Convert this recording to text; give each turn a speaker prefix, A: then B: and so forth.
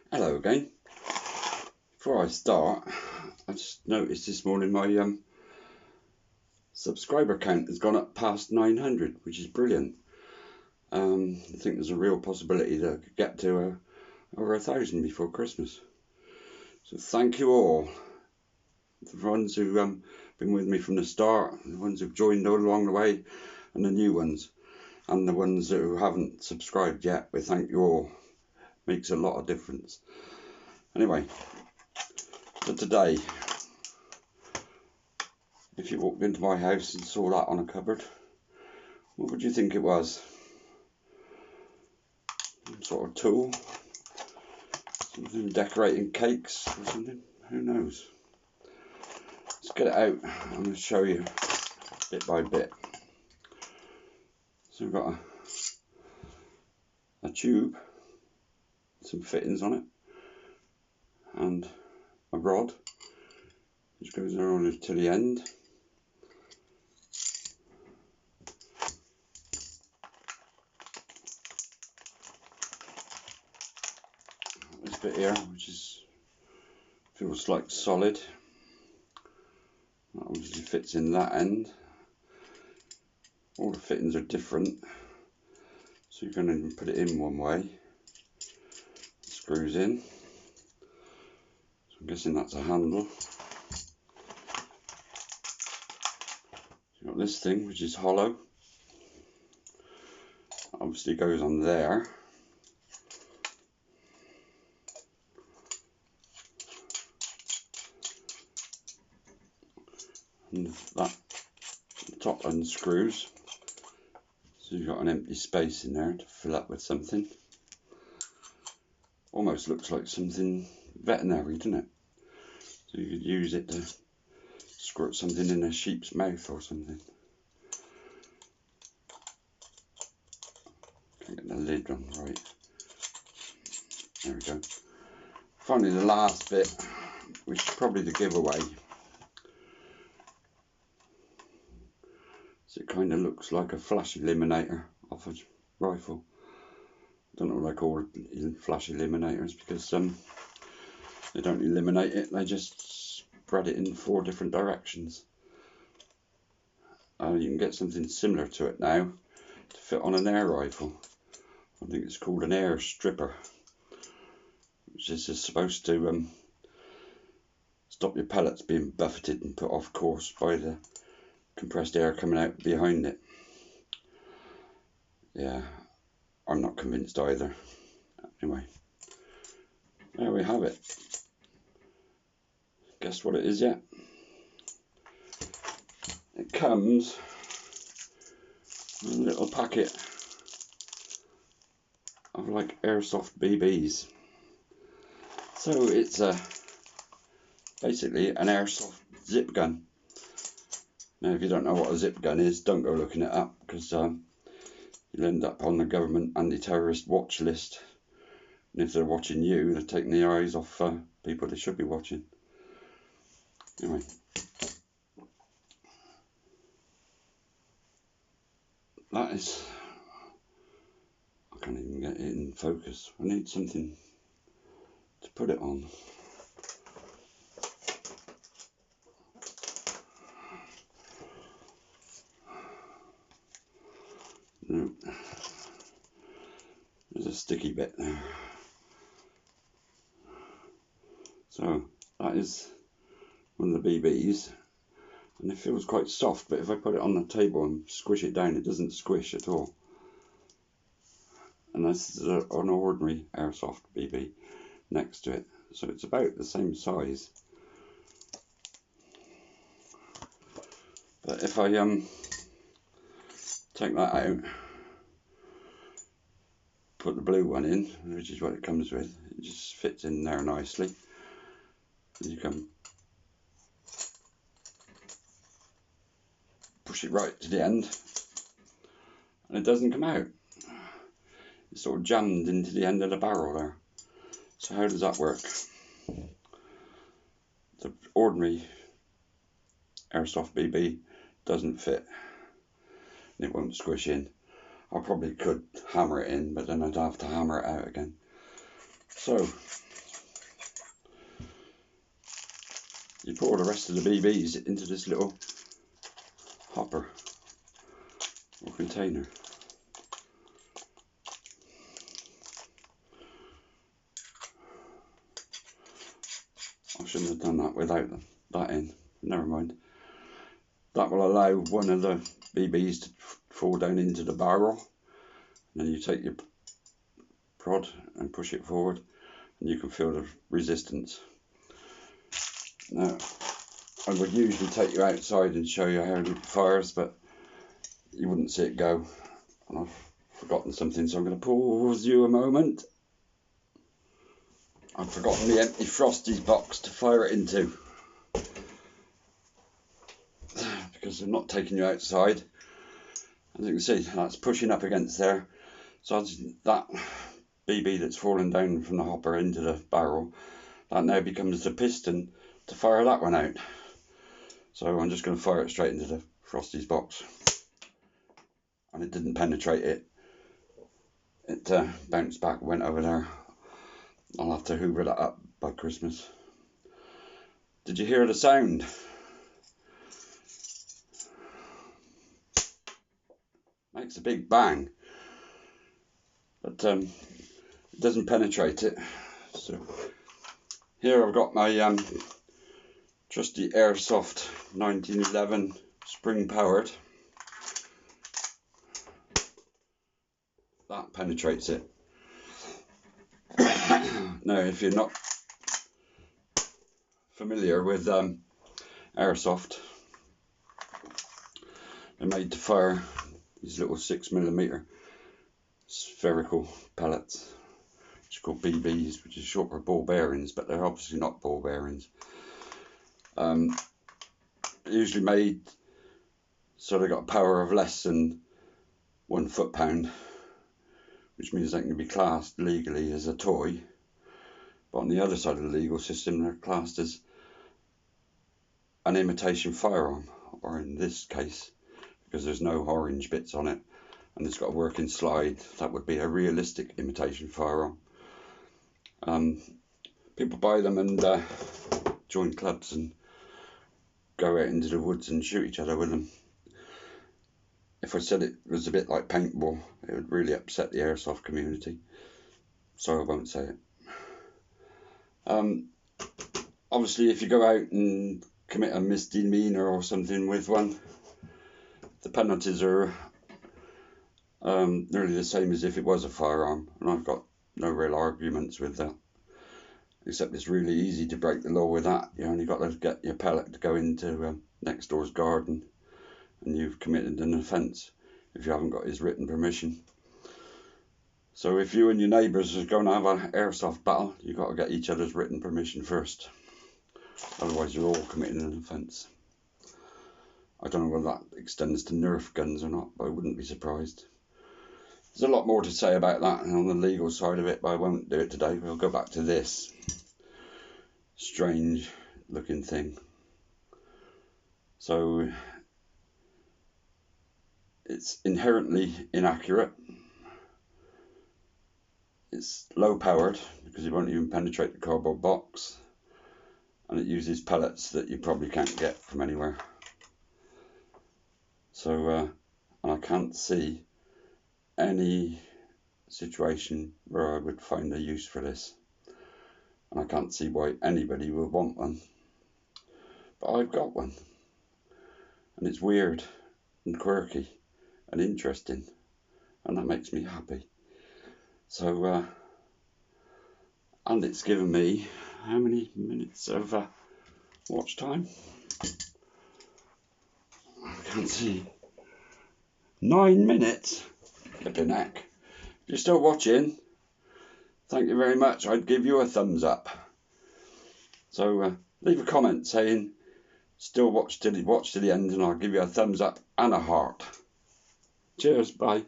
A: Hello again. Before I start, I just noticed this morning my subscriber count has gone up past 900, which is brilliant. I think there's a real possibility that I could get to over 1,000 before Christmas. So thank you all, the ones who've been with me from the start, the ones who've joined all along the way, and the new ones, and the ones who haven't subscribed yet. We thank you all. Makes a lot of difference. Anyway, so today, if you walked into my house and saw that on a cupboard, what would you think it was? Some sort of tool? Something decorating cakes or something? Who knows? Let's get it out. I'm going to show you bit by bit. So we've got a tube, some fittings on it, and a rod which goes around to the end. This bit here, which feels like solid, that obviously fits in that end. All the fittings are different, so you can even put it in one way. It screws in. So I'm guessing that's a handle. You've got this thing which is hollow. Obviously goes on there. And that top unscrews, so you've got an empty space in there to fill up with something. Almost looks like something veterinary, doesn't it? So you could use it to squirt something in a sheep's mouth or something. Can't get the lid on right. There we go. Finally, the last bit, which is probably the giveaway. So it kind of looks like a flash eliminator off a rifle. I don't know what I call flash eliminators, because they don't eliminate it, they just spread it in 4 different directions. You can get something similar to it now to fit on an air rifle. I think it's called an air stripper, which is just supposed to stop your pellets being buffeted and put off course by the compressed air coming out behind it. Yeah, I'm not convinced either. Anyway, there we have it. Guess what it is yet? It comes in a little packet of like airsoft BBs. So it's basically an airsoft zip gun. Now, if you don't know what a zip gun is, don't go looking it up, because you'll end up on the government anti-terrorist watch list. And if they're watching you, they're taking the eyes off people they should be watching. Anyway, that is... I can't even get it in focus. I need something to put it on. No. There's a sticky bit there. So that is one of the BBs, and it feels quite soft, but if I put it on the table and squish it down, it doesn't squish at all. And this is an ordinary airsoft BB next to it, so it's about the same size. But if I take that out, put the blue one in, which is what it comes with, it just fits in there nicely. And you can push it right to the end, and it doesn't come out. It's sort of jammed into the end of the barrel there. So how does that work? The ordinary airsoft BB doesn't fit, and it won't squish in. I probably could hammer it in, but then I'd have to hammer it out again. So you pour the rest of the BBs into this little hopper or container. I shouldn't have done that without that in. Never mind. That will allow one of the BBs to fall down into the barrel. And then you take your prod and push it forward, and you can feel the resistance. Now, I would usually take you outside and show you how it fires, but you wouldn't see it go. And I've forgotten something, so I'm going to pause you a moment. I've forgotten the empty Frosties box to fire it into, because I'm not taking you outside. As you can see, that's pushing up against there. So that BB that's fallen down from the hopper into the barrel, that now becomes the piston to fire that one out. So I'm just going to fire it straight into the Frosties box. And it didn't penetrate it. It bounced back, went over there. I'll have to hoover that up by Christmas. Did you hear the sound? Makes a big bang, but it doesn't penetrate it. So here I've got my trusty Airsoft 1911 spring powered. That penetrates it. Now, if you're not familiar with Airsoft, they're made to fire these little 6mm spherical pellets, which are called BBs, which is short for ball bearings, but they're obviously not ball bearings. Usually made so they've got a power of less than 1 foot-pound, which means they can be classed legally as a toy. But on the other side of the legal system, they're classed as an imitation firearm, or in this case, because there's no orange bits on it and it's got a working slide, that would be a realistic imitation firearm. People buy them and join clubs and go out into the woods and shoot each other with them. If I said it was a bit like paintball, it would really upset the airsoft community, so I won't say it. Obviously, if you go out and commit a misdemeanor or something with one, the penalties are nearly the same as if it was a firearm, and I've got no real arguments with that, except it's really easy to break the law with that. You only got to get your pellet to go into next door's garden, and you've committed an offence if you haven't got his written permission. So if you and your neighbours are going to have an airsoft battle, you've got to get each other's written permission first. Otherwise you're all committing an offence. I don't know whether that extends to Nerf guns or not, but I wouldn't be surprised. There's a lot more to say about that and on the legal side of it, but I won't do it today. We'll go back to this strange looking thing. So it's inherently inaccurate. It's low powered because it won't even penetrate the cardboard box, and it uses pellets that you probably can't get from anywhere. So and I can't see any situation where I would find a use for this, and I can't see why anybody would want one, but I've got one, and it's weird and quirky and interesting, and that makes me happy. So and it's given me how many minutes of watch time? I can't see. 9 minutes. Flipping heck. If you're still watching, thank you very much. I'd give you a thumbs up. So leave a comment saying still watch to the end, and I'll give you a thumbs up and a heart. Cheers, bye.